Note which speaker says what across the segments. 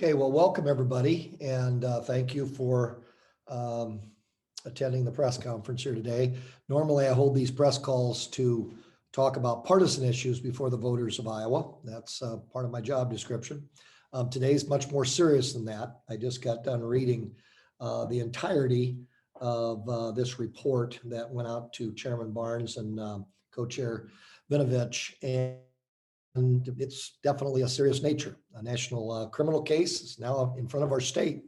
Speaker 1: Okay, well, welcome everybody, and thank you for attending the press conference here today. Normally, I hold these press calls to talk about partisan issues before the voters of Iowa. That's part of my job description. Today's much more serious than that. I just got done reading the entirety of this report that went out to Chairman Barnes and Co-Chair Vinovich, and it's definitely a serious nature. A national criminal case is now in front of our state.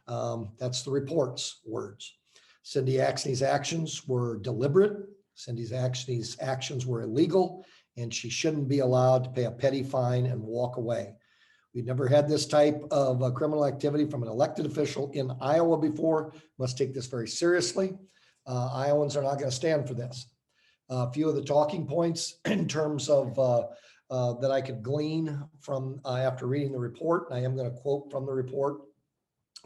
Speaker 1: That's the report's words. Cindy Axne's actions were deliberate. Cindy Axne's actions were illegal, and she shouldn't be allowed to pay a petty fine and walk away. We've never had this type of criminal activity from an elected official in Iowa before. Must take this very seriously. Iowans are not going to stand for this. A few of the talking points in terms of that I could glean from after reading the report. I am going to quote from the report.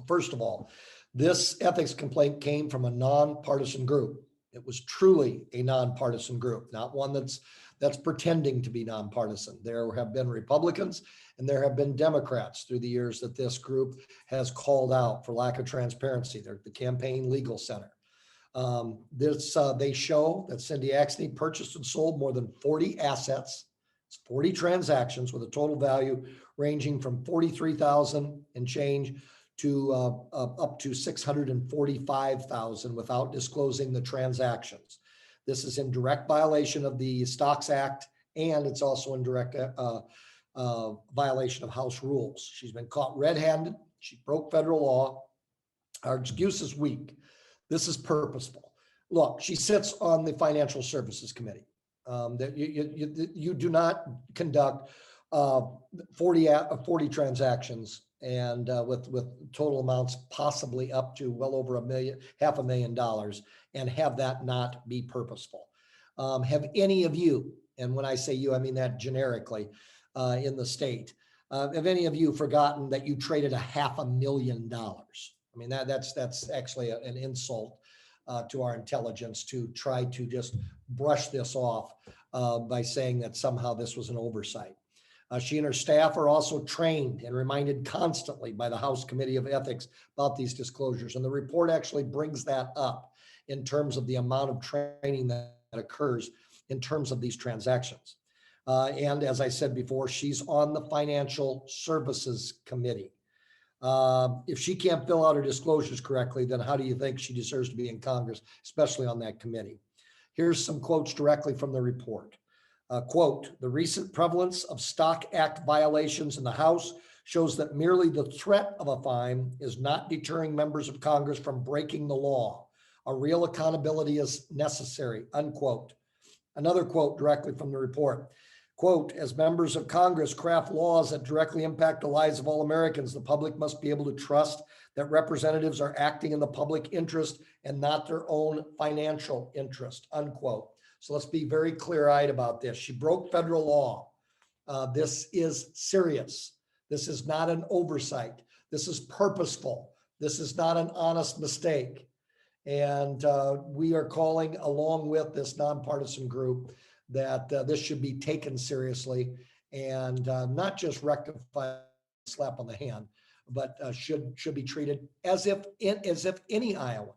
Speaker 1: First of all, this ethics complaint came from a nonpartisan group. It was truly a nonpartisan group, not one that's pretending to be nonpartisan. There have been Republicans and there have been Democrats through the years that this group has called out for lack of transparency. They're the Campaign Legal Center. They show that Cindy Axne purchased and sold more than 40 assets. It's 40 transactions with a total value ranging from $43,000 and change to up to $645,000 without disclosing the transactions. This is in direct violation of the Stocks Act, and it's also in direct violation of House rules. She's been caught red-handed. She broke federal law. Our excuse is weak. This is purposeful. Look, she sits on the Financial Services Committee. That you do not conduct 40 transactions and with total amounts possibly up to well over $500,000 and have that not be purposeful. Have any of you, and when I say you, I mean that generically in the state, have any of you forgotten that you traded $500,000? I mean, that's actually an insult to our intelligence to try to just brush this off by saying that somehow this was an oversight. She and her staff are also trained and reminded constantly by the House Committee of Ethics about these disclosures. And the report actually brings that up in terms of the amount of training that occurs in terms of these transactions. And as I said before, she's on the Financial Services Committee. If she can't fill out her disclosures correctly, then how do you think she deserves to be in Congress, especially on that committee? Here's some quotes directly from the report. Quote, the recent prevalence of Stock Act violations in the House shows that merely the threat of a fine is not deterring members of Congress from breaking the law. A real accountability is necessary, unquote. Another quote directly from the report. Quote, as members of Congress craft laws that directly impact the lives of all Americans, the public must be able to trust that representatives are acting in the public interest and not their own financial interest, unquote. So let's be very clear-eyed about this. She broke federal law. This is serious. This is not an oversight. This is purposeful. This is not an honest mistake. And we are calling, along with this nonpartisan group, that this should be taken seriously and not just rectified, slap on the hand, but should be treated as if any Iowan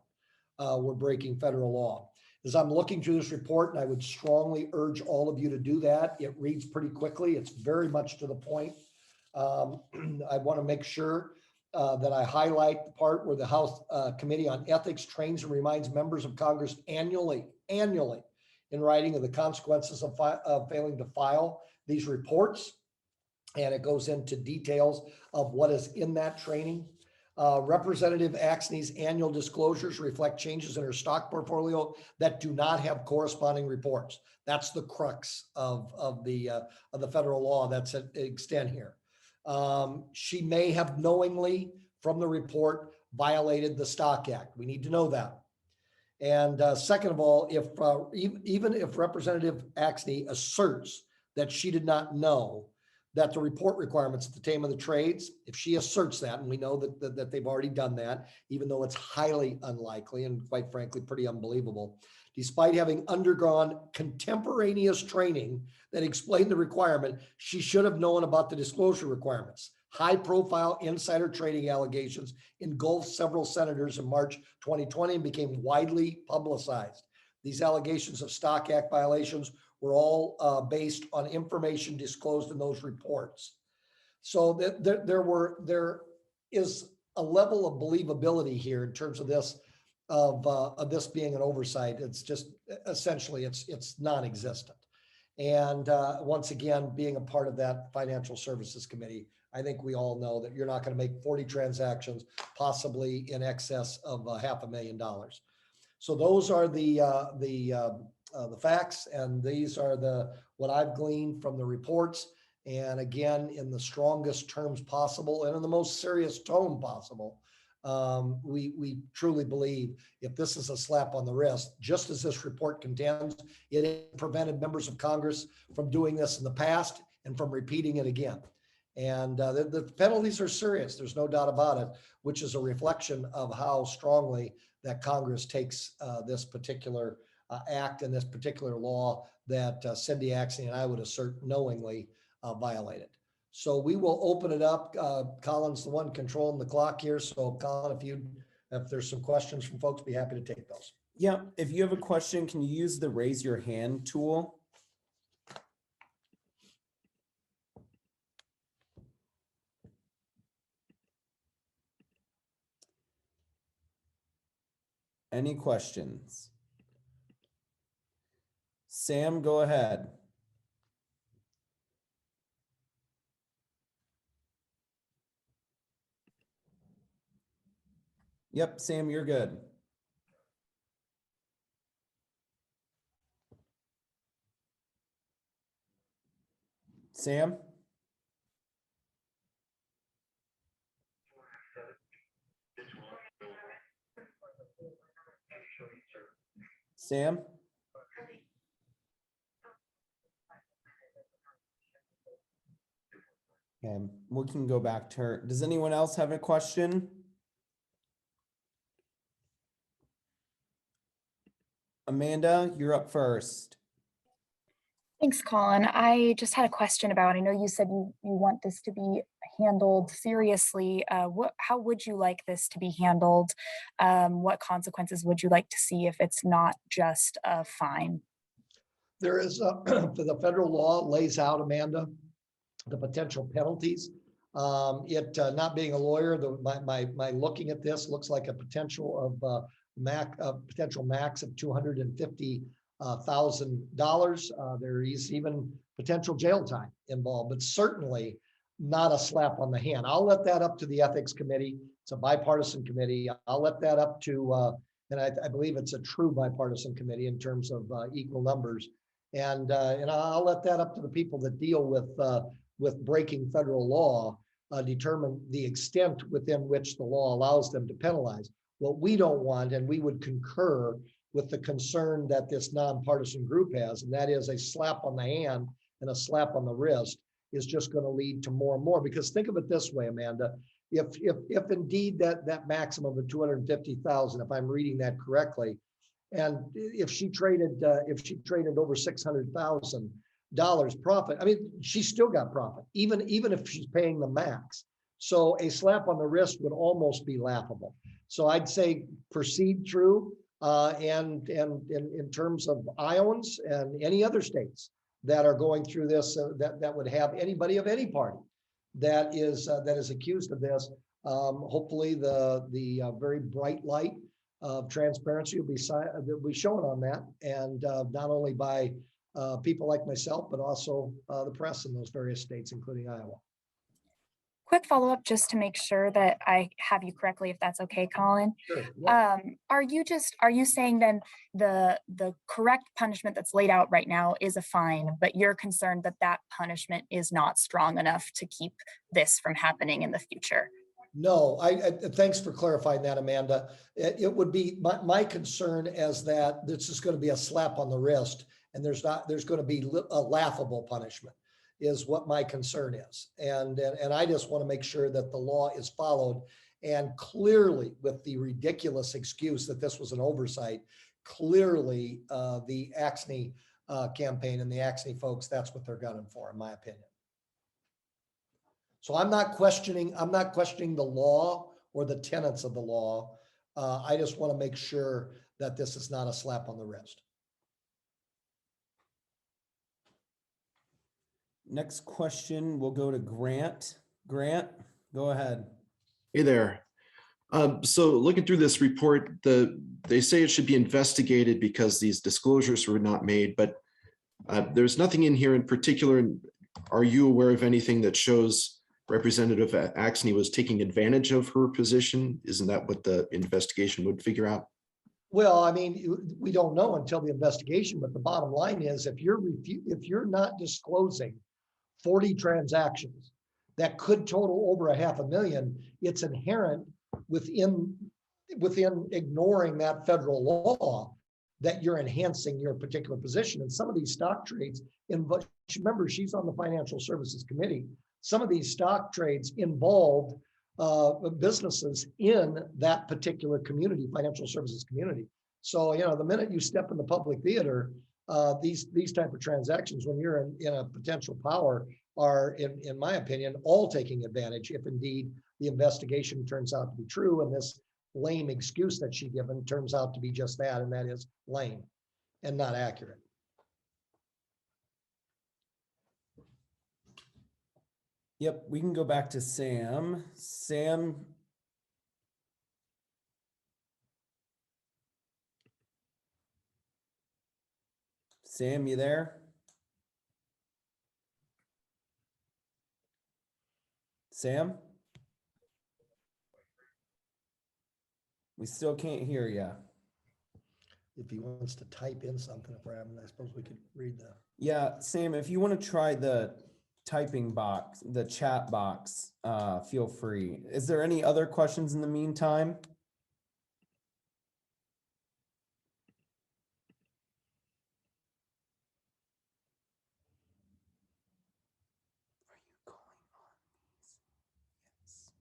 Speaker 1: were breaking federal law. As I'm looking through this report, and I would strongly urge all of you to do that. It reads pretty quickly. It's very much to the point. I want to make sure that I highlight the part where the House Committee on Ethics trains and reminds members of Congress annually in writing of the consequences of failing to file these reports. And it goes into details of what is in that training. Representative Axne's annual disclosures reflect changes in her stock portfolio that do not have corresponding reports. That's the crux of the federal law that's at extent here. She may have knowingly, from the report, violated the Stock Act. We need to know that. And second of all, even if Representative Axne asserts that she did not know that the report requirements at the time of the trades, if she asserts that, and we know that they've already done that, even though it's highly unlikely and quite frankly, pretty unbelievable, despite having undergone contemporaneous training that explained the requirement, she should have known about the disclosure requirements. High-profile insider trading allegations engulfed several senators in March 2020 and became widely publicized. These allegations of Stock Act violations were all based on information disclosed in those reports. So there is a level of believability here in terms of this, of this being an oversight. It's just essentially it's non-existent. And once again, being a part of that Financial Services Committee, I think we all know that you're not going to make 40 transactions, possibly in excess of $500,000. So those are the facts, and these are what I've gleaned from the reports. And again, in the strongest terms possible and in the most serious tone possible, we truly believe if this is a slap on the wrist, just as this report contends, it prevented members of Congress from doing this in the past and from repeating it again. And the penalties are serious. There's no doubt about it, which is a reflection of how strongly that Congress takes this particular act and this particular law that Cindy Axne and I would assert knowingly violated. So we will open it up. Colin's the one controlling the clock here. So Colin, if there's some questions from folks, be happy to take those.
Speaker 2: Yeah, if you have a question, can you use the raise your hand tool? Any questions? Sam, go ahead. Yep, Sam, you're good. Sam? Sam? Okay, we can go back to her. Does anyone else have a question? Amanda, you're up first.
Speaker 3: Thanks, Colin. I just had a question about, I know you said you want this to be handled seriously. How would you like this to be handled? What consequences would you like to see if it's not just a fine?
Speaker 1: There is the federal law lays out, Amanda, the potential penalties. Not being a lawyer, my looking at this looks like a potential of potential max of $250,000. There is even potential jail time involved, but certainly not a slap on the hand. I'll let that up to the ethics committee. It's a bipartisan committee. I'll let that up to, and I believe it's a true bipartisan committee in terms of equal numbers. And I'll let that up to the people that deal with breaking federal law, determine the extent within which the law allows them to penalize. What we don't want, and we would concur with the concern that this nonpartisan group has, and that is a slap on the hand and a slap on the wrist is just going to lead to more and more. Because think of it this way, Amanda, if indeed that maximum of 250,000, if I'm reading that correctly, and if she traded over $600,000 profit, I mean, she still got profit, even if she's paying the max. So a slap on the wrist would almost be laughable. So I'd say proceed through, and in terms of Iowans and any other states that are going through this, that would have anybody of any party that is accused of this. Hopefully, the very bright light of transparency will be shown on that, and not only by people like myself, but also the press in those various states, including Iowa.
Speaker 3: Quick follow-up just to make sure that I have you correctly, if that's okay, Colin.
Speaker 1: Sure. Yeah.
Speaker 3: Are you saying then the correct punishment that's laid out right now is a fine, but you're concerned that that punishment is not strong enough to keep this from happening in the future?
Speaker 1: No, I thanks for clarifying that, Amanda. It would be my concern as that this is going to be a slap on the wrist, and there's going to be a laughable punishment, is what my concern is. And I just want to make sure that the law is followed, and clearly with the ridiculous excuse that this was an oversight, clearly the Axne campaign and the Axne folks, that's what they're gunning for, in my opinion. So I'm not questioning the law or the tenets of the law. I just want to make sure that this is not a slap on the wrist.
Speaker 2: Next question, we'll go to Grant. Grant, go ahead.
Speaker 4: Hey there. So looking through this report, they say it should be investigated because these disclosures were not made, but there's nothing in here in particular. Are you aware of anything that shows Representative Axne was taking advantage of her position? Isn't that what the investigation would figure out?
Speaker 1: Well, I mean, we don't know until the investigation, but the bottom line is if you're not disclosing 40 transactions that could total over $500,000, it's inherent within ignoring that federal law that you're enhancing your particular position. And some of these stock trades, remember, she's on the Financial Services Committee. Some of these stock trades involved businesses in that particular community, financial services community. So, the minute you step in the public theater, these type of transactions, when you're in a potential power, are, in my opinion, all taking advantage if indeed the investigation turns out to be true and this lame excuse that she given turns out to be just that, and that is lame and not accurate.
Speaker 2: Yep, we can go back to Sam. Sam. Sam, you there? Sam? We still can't hear you.
Speaker 1: If he wants to type in something, I suppose we could read the.
Speaker 2: Yeah, Sam, if you want to try the typing box, the chat box, feel free. Is there any other questions in the meantime? Are you calling on these? Yes.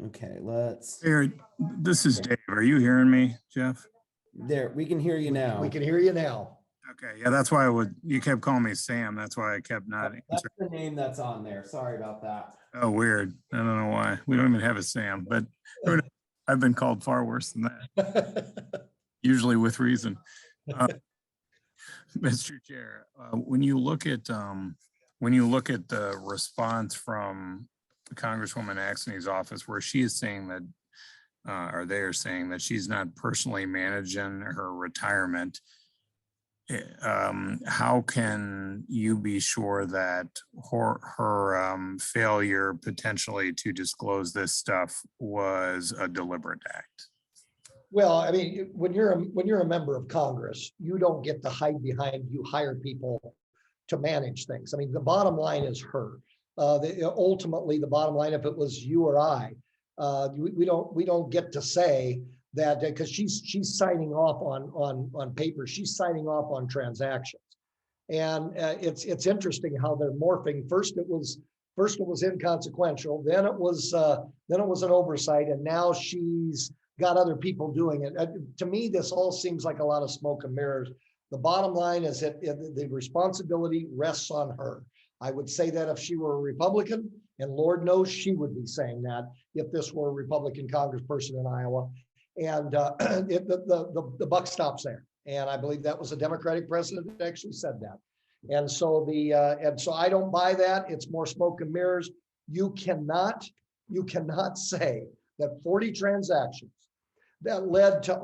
Speaker 2: Okay, let's.
Speaker 5: Here, this is Dave. Are you hearing me, Jeff?
Speaker 2: There, we can hear you now.
Speaker 1: We can hear you now.
Speaker 5: Okay, yeah, that's why you kept calling me Sam. That's why I kept not
Speaker 2: That's
Speaker 5: answering.
Speaker 2: the name that's on there. Sorry about that.
Speaker 5: Oh, weird. I don't know why. We don't even have a Sam, but who knows? I've been called far worse than that, usually with reason. Mr. Chair, when you look at the response from Congresswoman Axne's office, where she is saying that, or they are saying that she's not personally managing her retirement, how can you be sure that her failure potentially to disclose this stuff was a deliberate act?
Speaker 1: Well, I mean, when you're a member of Congress, you don't get to hide behind, you hire people to manage things. I mean, the bottom line is her. Ultimately, the bottom line, if it was you or I, we don't get to say that, because she's signing off on paper, she's signing off on transactions, and it's interesting how they're morphing. First it was inconsequential, then it was an oversight, and now she's got other people doing it. To me, this all seems like a lot of smoke and mirrors. The bottom line is that the responsibility rests on her. I would say that if she were a Republican, and Lord knows she would be saying that if this were a Republican congressperson in Iowa, and the buck stops there. And I believe that was a Democratic president that actually said that. And so I don't buy that. It's more smoke and mirrors. You cannot say that 40 transactions that led to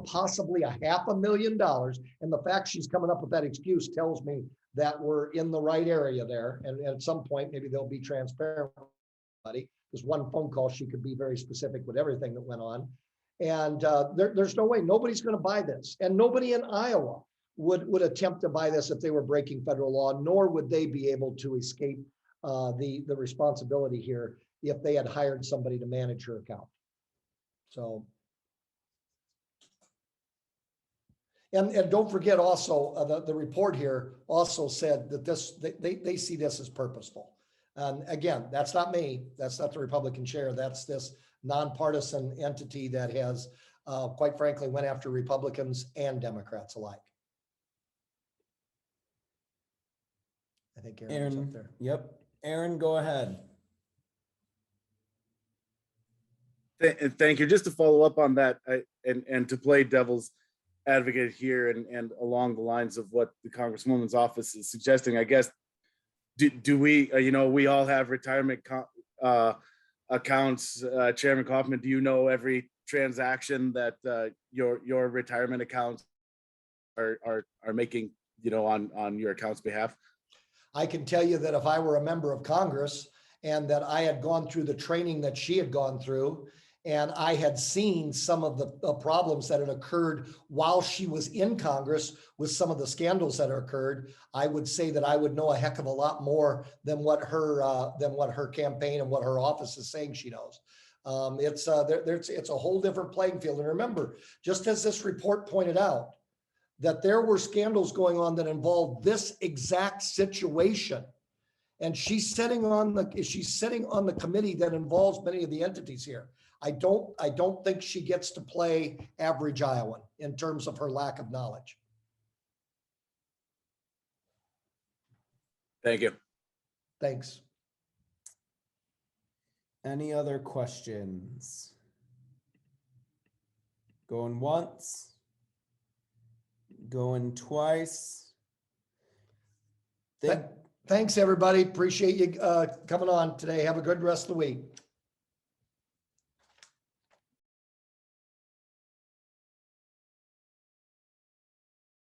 Speaker 1: possibly $500,000, and the fact she's coming up with that excuse tells me that we're in the right area there. And at some point, maybe they'll be transparent. There's one phone call, she could be very specific with everything that went on. And there's no way, nobody's going to buy this. And nobody in Iowa would attempt to buy this if they were breaking federal law, nor would they be able to escape the responsibility here if they had hired somebody to manage her account. So And don't forget also, the report here also said that they see this as purposeful. And again, that's not me. That's not the Republican chair. That's this nonpartisan entity that has, quite frankly, went after Republicans and Democrats alike. I think Aaron's up
Speaker 2: Aaron,
Speaker 1: there.
Speaker 2: yep. Aaron, go ahead.
Speaker 6: Thank you. Just to follow up on that, and to play devil's advocate here, and along the lines of what the Congresswoman's office is suggesting, I guess, do we, we all have retirement accounts. Chairman Kaufmann, do you know every transaction that your retirement accounts are making, on your account's behalf?
Speaker 1: I can tell you that if I were a member of Congress and that I had gone through the training that she had gone through, and I had seen some of the problems that had occurred while she was in Congress with some of the scandals that occurred, I would say that I would know a heck of a lot more than what her campaign and what her office is saying she knows. It's a whole different playing field. And remember, just as this report pointed out, that there were scandals going on that involved this exact situation. And she's sitting on the committee that involves many of the entities here. I don't think she gets to play average Iowan in terms of her lack of knowledge.
Speaker 6: Thank you.
Speaker 1: Thanks.
Speaker 2: Any other questions? Going once? Going twice?
Speaker 1: Thanks, everybody. Appreciate you coming on today. Have a good rest of the week.